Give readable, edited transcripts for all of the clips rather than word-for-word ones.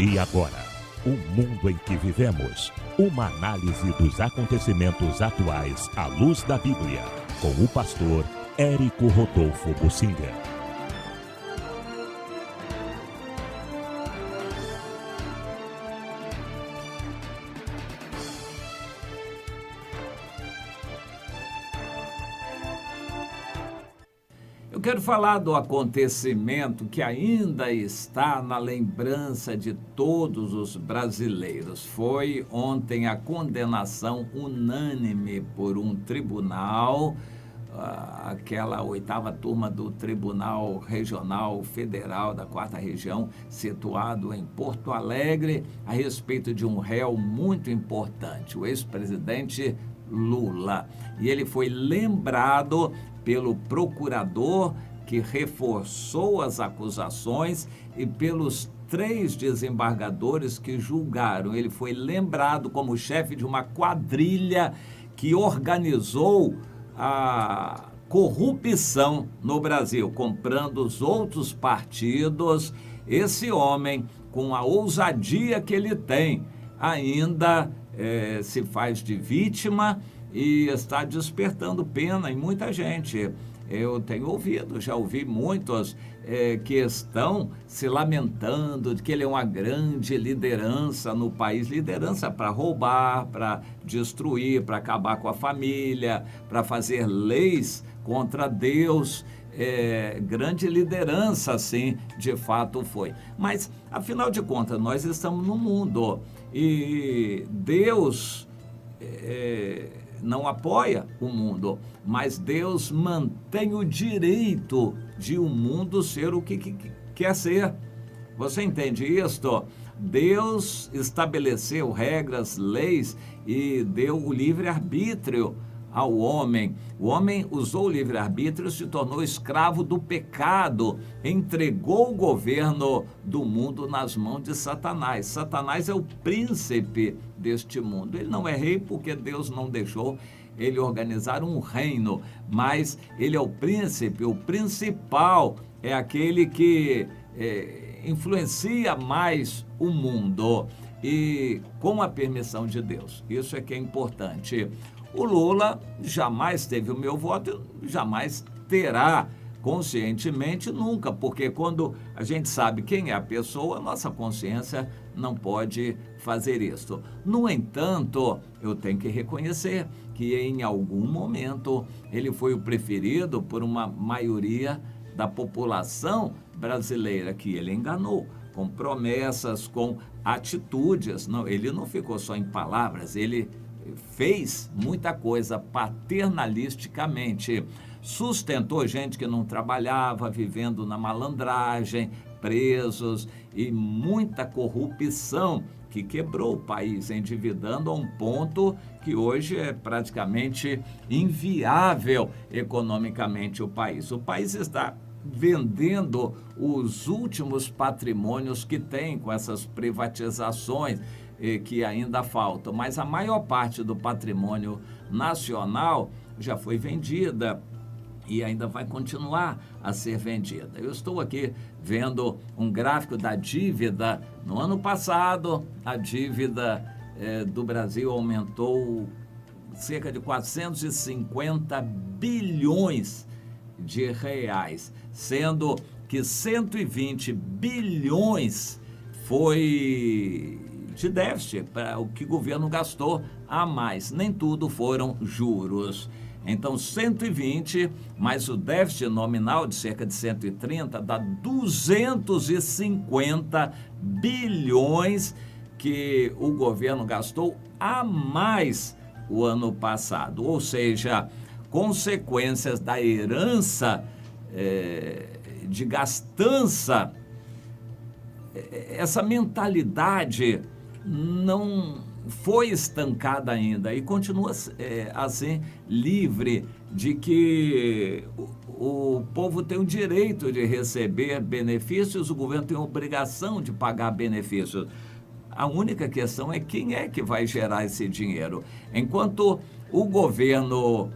E agora, o mundo em que vivemos. Uma análise dos acontecimentos atuais à luz da Bíblia. Com o pastor Érico Rodolfo Bussinger. Eu quero falar do acontecimento que ainda está na lembrança de todos os brasileiros. Foi ontem a condenação unânime por um tribunal, aquela 8ª turma do Tribunal Regional Federal da 4ª Região, situado em Porto Alegre, a respeito de um réu muito importante, o ex-presidente Lula. E ele foi lembrado pelo procurador, que reforçou as acusações, e pelos 3 desembargadores que julgaram. Ele foi lembrado como chefe de uma quadrilha que organizou a corrupção no Brasil, comprando os outros partidos. Esse homem, com a ousadia que ele tem, ainda se faz de vítima e está despertando pena em muita gente. Eu tenho ouvido, já ouvi muitos que estão se lamentando de que ele é uma grande liderança no país, liderança para roubar, para destruir, para acabar com a família, para fazer leis contra Deus. Grande liderança, sim, de fato foi. Mas, afinal de contas, nós estamos no mundo e Deus não apoia o mundo, mas Deus mantém o direito de o mundo ser o que quer ser. Você entende isto? Deus estabeleceu regras, leis e deu o livre-arbítrio ao homem. O homem usou o livre-arbítrio, se tornou escravo do pecado, entregou o governo do mundo nas mãos de Satanás. Satanás é o príncipe deste mundo. Ele não é rei porque Deus não deixou ele organizar um reino, mas ele é o príncipe, o principal, é aquele que influencia mais o mundo e com a permissão de Deus. Isso é que é importante. O Lula jamais teve o meu voto, jamais terá, conscientemente, nunca, porque quando a gente sabe quem é a pessoa, a nossa consciência não pode fazer isso. No entanto, eu tenho que reconhecer que em algum momento ele foi o preferido por uma maioria da população brasileira, que ele enganou com promessas, com atitudes. Não, ele não ficou só em palavras, ele fez muita coisa paternalisticamente, sustentou gente que não trabalhava, vivendo na malandragem, presos, e muita corrupção que quebrou o país, endividando a um ponto que hoje é praticamente inviável economicamente o país. O país está vendendo os últimos patrimônios que tem com essas privatizações que ainda faltam, mas a maior parte do patrimônio nacional já foi vendida e ainda vai continuar a ser vendida. Eu estou aqui vendo um gráfico da dívida. No ano passado, a dívida do Brasil aumentou cerca de 450 bilhões de reais, sendo que 120 bilhões foi de déficit, para o que o governo gastou a mais. Nem tudo foram juros. Então, 120, mais o déficit nominal de cerca de 130, dá 250 bilhões que o governo gastou a mais o ano passado. Ou seja, consequências da herança de gastança. Essa mentalidade não foi estancada ainda e continua assim, livre de que o povo tem o direito de receber benefícios, o governo tem a obrigação de pagar benefícios. A única questão é quem é que vai gerar esse dinheiro. Enquanto o governo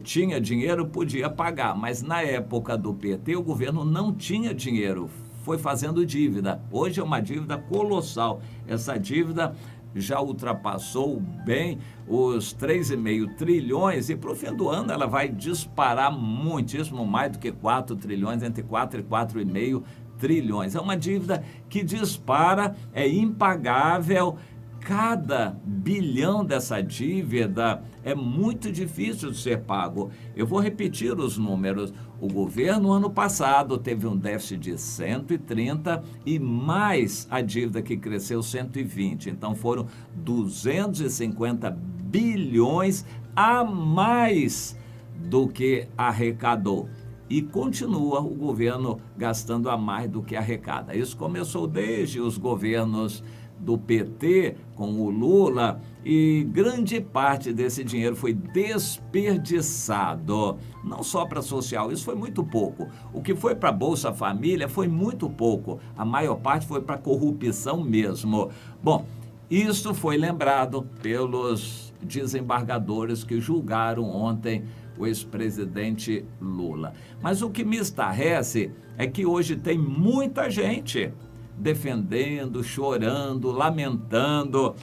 tinha dinheiro, podia pagar, mas na época do PT o governo não tinha dinheiro. foi fazendo dívida. Hoje é uma dívida colossal. Essa dívida já ultrapassou bem os 3,5 trilhões e para o fim do ano ela vai disparar muitíssimo mais do que 4 trilhões, entre 4 e 4,5 trilhões. É uma dívida que dispara, é impagável. Cada bilhão dessa dívida é muito difícil de ser pago. Eu vou repetir os números. O governo, ano passado, teve um déficit de 130 e mais a dívida que cresceu 120. Então, foram 250 bilhões a mais do que arrecadou. E continua o governo gastando a mais do que arrecada. Isso começou desde os governos do PT, com o Lula, e grande parte desse dinheiro foi desperdiçado, não só para social, isso foi muito pouco. O que foi para Bolsa Família foi muito pouco, a maior parte foi para corrupção mesmo. Bom, isso foi lembrado pelos desembargadores que julgaram ontem o ex-presidente Lula. Mas o que me estarrece é que hoje tem muita gente defendendo, chorando, lamentando.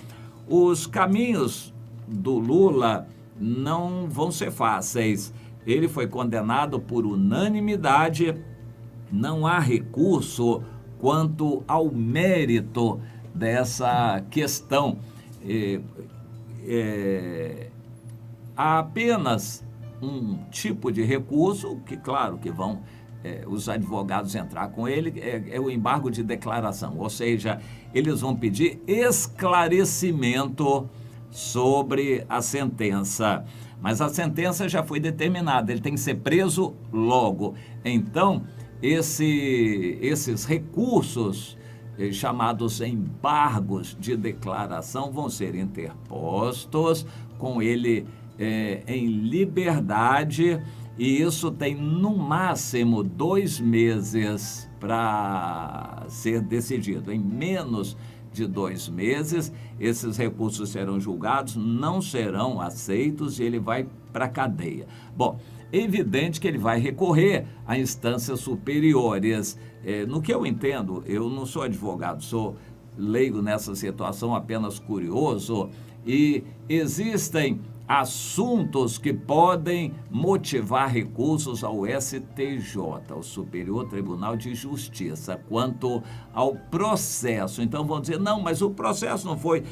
Os caminhos do Lula não vão ser fáceis. Ele foi condenado por unanimidade, não há recurso quanto ao mérito dessa questão. Há apenas um tipo de recurso, que claro que vão os advogados entrar com ele, é o embargo de declaração, ou seja, eles vão pedir esclarecimento sobre a sentença, mas a sentença já foi determinada, ele tem que ser preso logo. Então, esses recursos chamados embargos de declaração vão ser interpostos com ele em liberdade. E isso tem, no máximo, 2 meses para ser decidido. Em menos de 2 meses, esses recursos serão julgados, não serão aceitos e ele vai para a cadeia. Bom, é evidente que ele vai recorrer a instâncias superiores. No que eu entendo, eu não sou advogado, sou leigo nessa situação, apenas curioso, e existem assuntos que podem motivar recursos ao STJ, o Superior Tribunal de Justiça, quanto ao processo. Então vão dizer, não, mas o processo não foi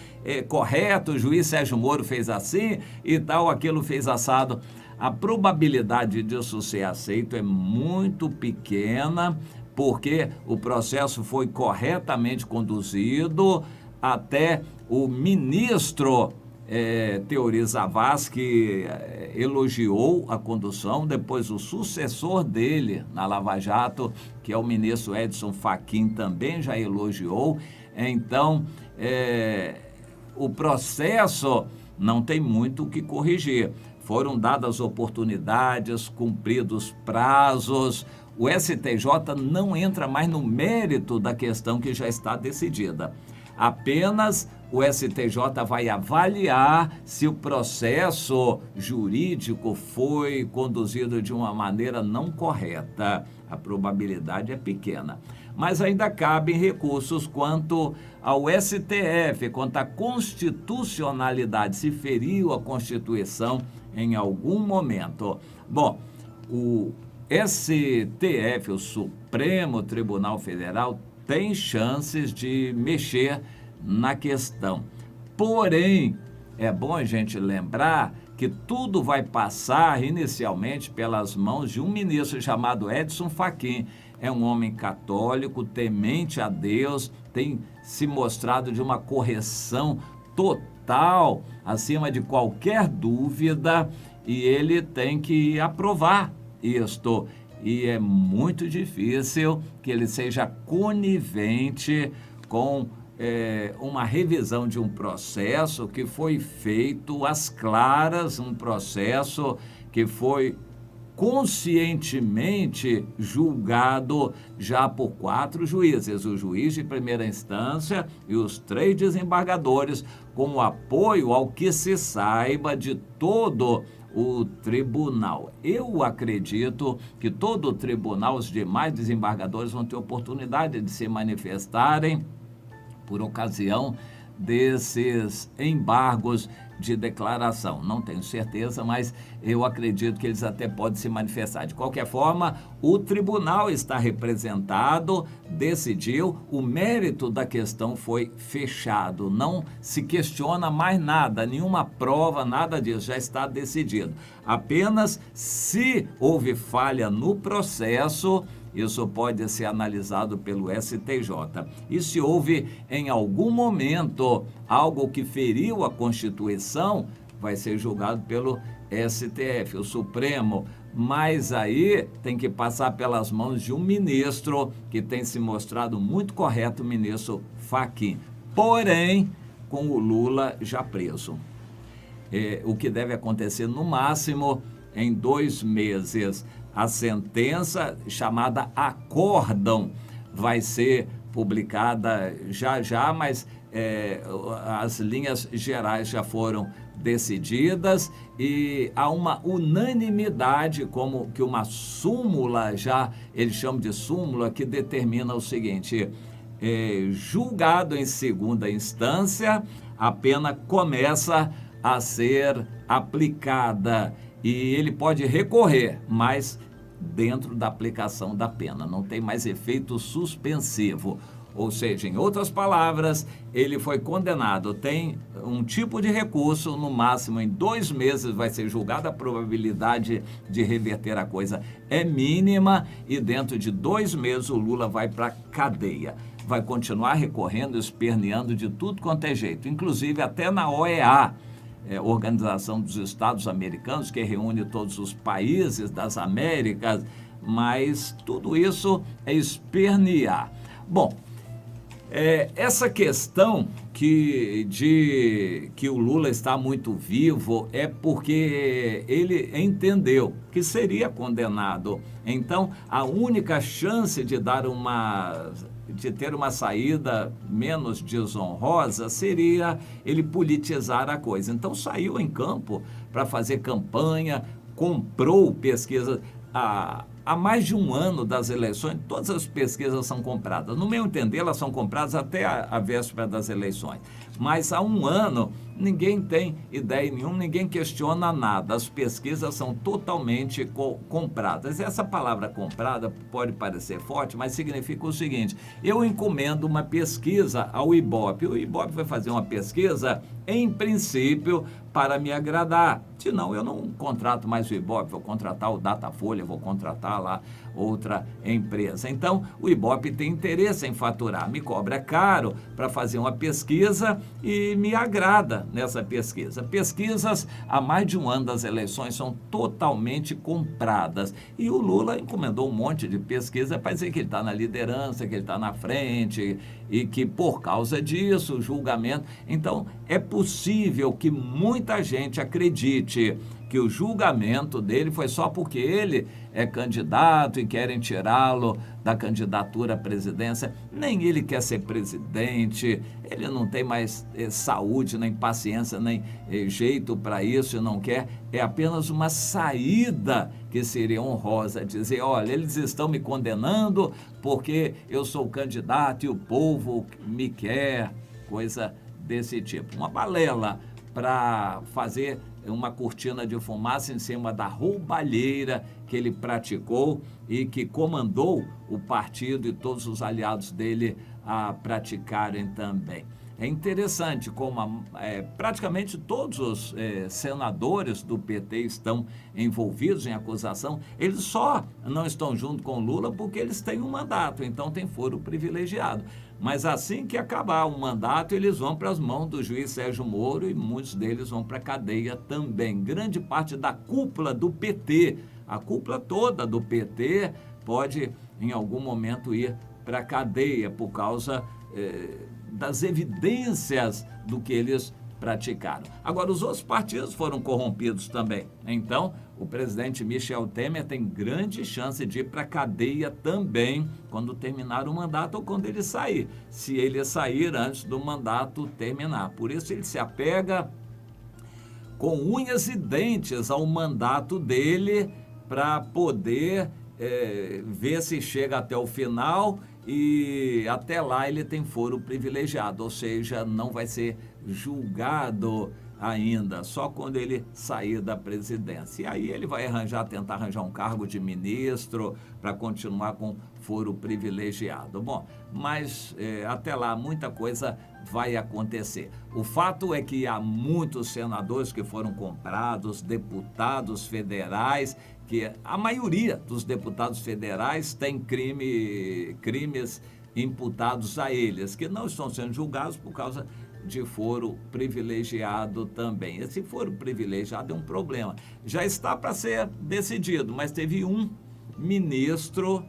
correto, o juiz Sérgio Moro fez assim e tal, aquilo fez assado. A probabilidade disso ser aceito é muito pequena, porque o processo foi corretamente conduzido, até o ministro Teori Zavascki elogiou a condução, depois o sucessor dele na Lava Jato, que é o ministro Edson Fachin, também já elogiou. Então, o processo não tem muito o que corrigir. Foram dadas oportunidades, cumpridos prazos. O STJ não entra mais no mérito da questão que já está decidida. Apenas o STJ vai avaliar se o processo jurídico foi conduzido de uma maneira não correta. A probabilidade é pequena. Mas ainda cabem recursos quanto ao STF, quanto à constitucionalidade, se feriu a Constituição em algum momento. Bom, o STF, o Supremo Tribunal Federal, tem chances de mexer na questão. Porém, é bom a gente lembrar que tudo vai passar inicialmente pelas mãos de um ministro chamado Edson Fachin. É um homem católico, temente a Deus, tem se mostrado de uma correção total, acima de qualquer dúvida, e ele tem que aprovar isto. E é muito difícil que ele seja conivente com uma revisão de um processo que foi feito às claras, um processo que foi conscientemente julgado já por 4 juízes, o juiz de primeira instância e os 3 desembargadores, com o apoio ao que se saiba de todo o tribunal. Eu acredito que todo o tribunal, os demais desembargadores vão ter oportunidade de se manifestarem por ocasião desses embargos de declaração. Não tenho certeza, mas eu acredito que eles até podem se manifestar. De qualquer forma, o tribunal está representado, decidiu, o mérito da questão foi fechado. Não se questiona mais nada, nenhuma prova, nada disso, já está decidido. Apenas se houve falha no processo, isso pode ser analisado pelo STJ. E se houve, em algum momento, algo que feriu a Constituição, vai ser julgado pelo STF, o Supremo. Mas aí tem que passar pelas mãos de um ministro que tem se mostrado muito correto, o ministro Fachin. Porém, com o Lula já preso. O que deve acontecer, no máximo, em 2 meses. A sentença, chamada acórdão, vai ser publicada já, mas as linhas gerais já foram decididas e há uma unanimidade, como que uma súmula, já eles chamam de súmula, que determina o seguinte: julgado em segunda instância, a pena começa a ser aplicada. E ele pode recorrer, mas dentro da aplicação da pena, não tem mais efeito suspensivo. Ou seja, em outras palavras, ele foi condenado, tem um tipo de recurso, no máximo em 2 meses vai ser julgado, a probabilidade de reverter a coisa é mínima e dentro de 2 meses o Lula vai para a cadeia. Vai continuar recorrendo, esperneando de tudo quanto é jeito, inclusive até na OEA, Organização dos Estados Americanos, que reúne todos os países das Américas, mas tudo isso é espernear. Bom, essa questão que o Lula está muito vivo é porque ele entendeu que seria condenado. Então, a única chance de ter uma saída menos desonrosa seria ele politizar a coisa. Então saiu em campo para fazer campanha, comprou pesquisas. Há mais de 1 ano das eleições, todas as pesquisas são compradas. No meu entender, elas são compradas até a véspera das eleições. Mas há 1 ano, ninguém tem ideia nenhuma, ninguém questiona nada. As pesquisas são totalmente compradas. Essa palavra comprada pode parecer forte, mas significa o seguinte: eu encomendo uma pesquisa ao Ibope. O Ibope vai fazer uma pesquisa, em princípio, para me agradar. Senão, eu não contrato mais o Ibope, vou contratar o Datafolha, vou contratar lá outra empresa. Então, o Ibope tem interesse em faturar, me cobra caro para fazer uma pesquisa e me agrada nessa pesquisa. Pesquisas há mais de 1 ano das eleições são totalmente compradas. E o Lula encomendou um monte de pesquisa para dizer que ele está na liderança, que ele está na frente e que por causa disso o julgamento... Então, é possível que muita gente acredite que o julgamento dele foi só porque ele é candidato e querem tirá-lo da candidatura à presidência. Nem ele quer ser presidente, ele não tem mais saúde, nem paciência, nem jeito para isso e não quer. É apenas uma saída que seria honrosa, dizer: olha, eles estão me condenando porque eu sou candidato e o povo me quer, coisa desse tipo. Uma balela para fazer uma cortina de fumaça em cima da roubalheira que ele praticou e que comandou o partido e todos os aliados dele a praticarem também. É interessante como praticamente todos os senadores do PT estão envolvidos em acusação. Eles só não estão junto com o Lula porque eles têm um mandato, então tem foro privilegiado. Mas assim que acabar o mandato, eles vão para as mãos do juiz Sérgio Moro e muitos deles vão para a cadeia também. Grande parte da cúpula do PT, a cúpula toda do PT pode em algum momento ir para a cadeia por causa das evidências do que eles praticaram. Agora, os outros partidos foram corrompidos também. Então, o presidente Michel Temer tem grande chance de ir para a cadeia também quando terminar o mandato ou quando ele sair, se ele sair antes do mandato terminar. Por isso, ele se apega com unhas e dentes ao mandato dele para poder ver se chega até o final, e até lá ele tem foro privilegiado, ou seja, não vai ser julgado ainda, só quando ele sair da presidência. E aí ele vai tentar arranjar um cargo de ministro para continuar com foro privilegiado. Bom, mas até lá muita coisa vai acontecer. O fato é que há muitos senadores que foram comprados, deputados federais, que a maioria dos deputados federais tem crimes imputados a eles, que não estão sendo julgados por causa de foro privilegiado também. Esse foro privilegiado é um problema. Já está para ser decidido, mas teve um ministro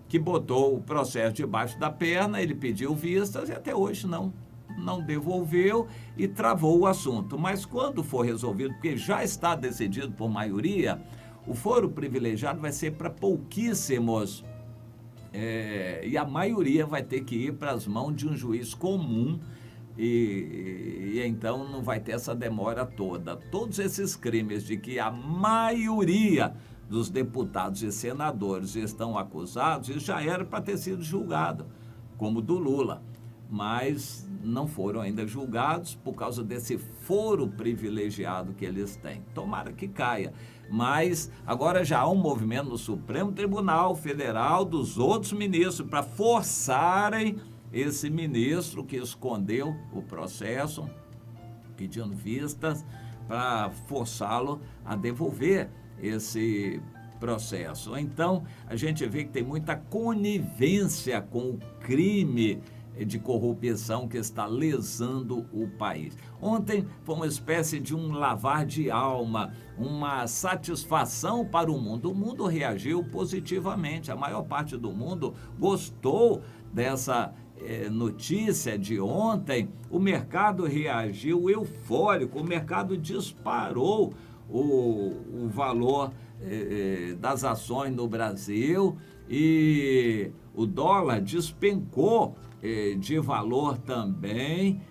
que botou o processo debaixo da perna, ele pediu vistas e até hoje não devolveu e travou o assunto. Mas quando for resolvido, porque já está decidido por maioria, o foro privilegiado vai ser para pouquíssimos e a maioria vai ter que ir para as mãos de um juiz comum e então não vai ter essa demora toda. Todos esses crimes de que a maioria dos deputados e senadores estão acusados, isso já era para ter sido julgado, como o do Lula, mas não foram ainda julgados por causa desse foro privilegiado que eles têm. Tomara que caia. Mas agora já há um movimento no Supremo Tribunal Federal dos outros ministros para forçarem esse ministro que escondeu o processo, pedindo vistas, para forçá-lo a devolver esse processo. Então, a gente vê que tem muita conivência com o crime de corrupção que está lesando o país. Ontem foi uma espécie de um lavar de alma, uma satisfação para o mundo. O mundo reagiu positivamente, a maior parte do mundo gostou dessa notícia de ontem. O mercado reagiu eufórico, o mercado disparou o valor das ações no Brasil e o dólar despencou de valor também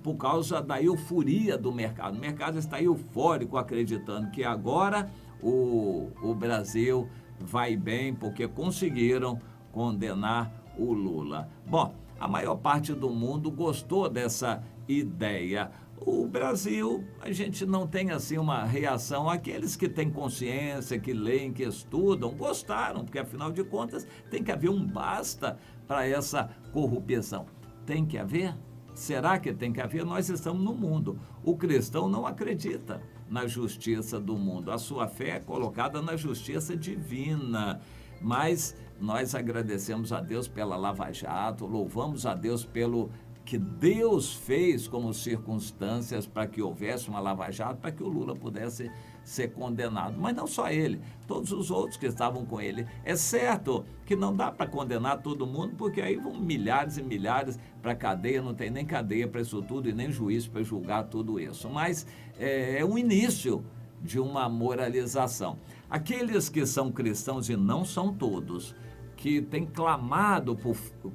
por causa da euforia do mercado. O mercado está eufórico, acreditando que agora o Brasil vai bem porque conseguiram condenar o Lula. Bom, a maior parte do mundo gostou dessa ideia. O Brasil, a gente não tem assim uma reação. Aqueles que têm consciência, que leem, que estudam, gostaram, porque afinal de contas tem que haver um basta para essa corrupção. Tem que haver? Será que tem que haver? Nós estamos no mundo. O cristão não acredita na justiça do mundo. A sua fé é colocada na justiça divina. Mas nós agradecemos a Deus pela Lava Jato, louvamos a Deus pelo que Deus fez como circunstâncias para que houvesse uma Lava Jato, para que o Lula pudesse ser condenado. Mas não só ele, todos os outros que estavam com ele. É certo que não dá para condenar todo mundo, porque aí vão milhares e milhares para a cadeia, não tem nem cadeia para isso tudo e nem juiz para julgar tudo isso. Mas é um início de uma moralização. Aqueles que são cristãos, e não são todos, que têm clamado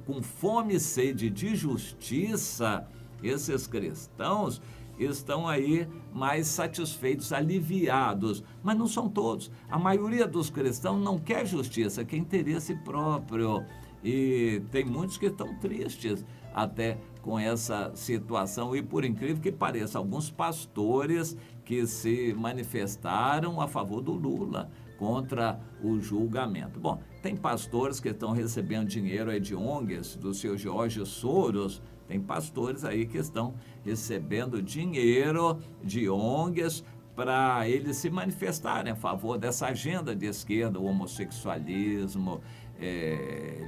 com fome e sede de justiça, esses cristãos estão aí mais satisfeitos, aliviados, mas não são todos. A maioria dos cristãos não quer justiça, quer interesse próprio. E tem muitos que estão tristes até com essa situação e, por incrível que pareça, alguns pastores que se manifestaram a favor do Lula, contra o julgamento. Bom, tem pastores que estão recebendo dinheiro aí de ONGs, do seu George Soros, tem pastores aí que estão recebendo dinheiro de ONGs para eles se manifestarem a favor dessa agenda de esquerda, o homossexualismo,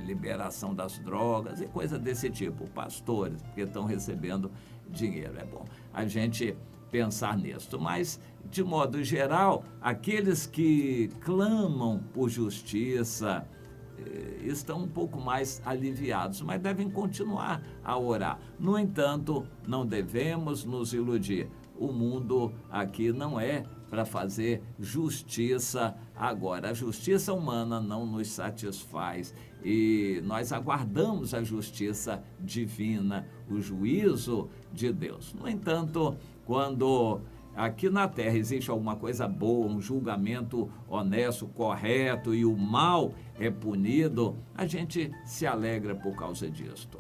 liberação das drogas e coisa desse tipo. Pastores que estão recebendo dinheiro. É bom a gente pensar nisso, mas de modo geral, aqueles que clamam por justiça estão um pouco mais aliviados, mas devem continuar a orar. No entanto, não devemos nos iludir. O mundo aqui não é para fazer justiça agora. A justiça humana não nos satisfaz e nós aguardamos a justiça divina, o juízo de Deus. No entanto, quando aqui na terra existe alguma coisa boa, um julgamento honesto, correto, e o mal é punido, a gente se alegra por causa disto.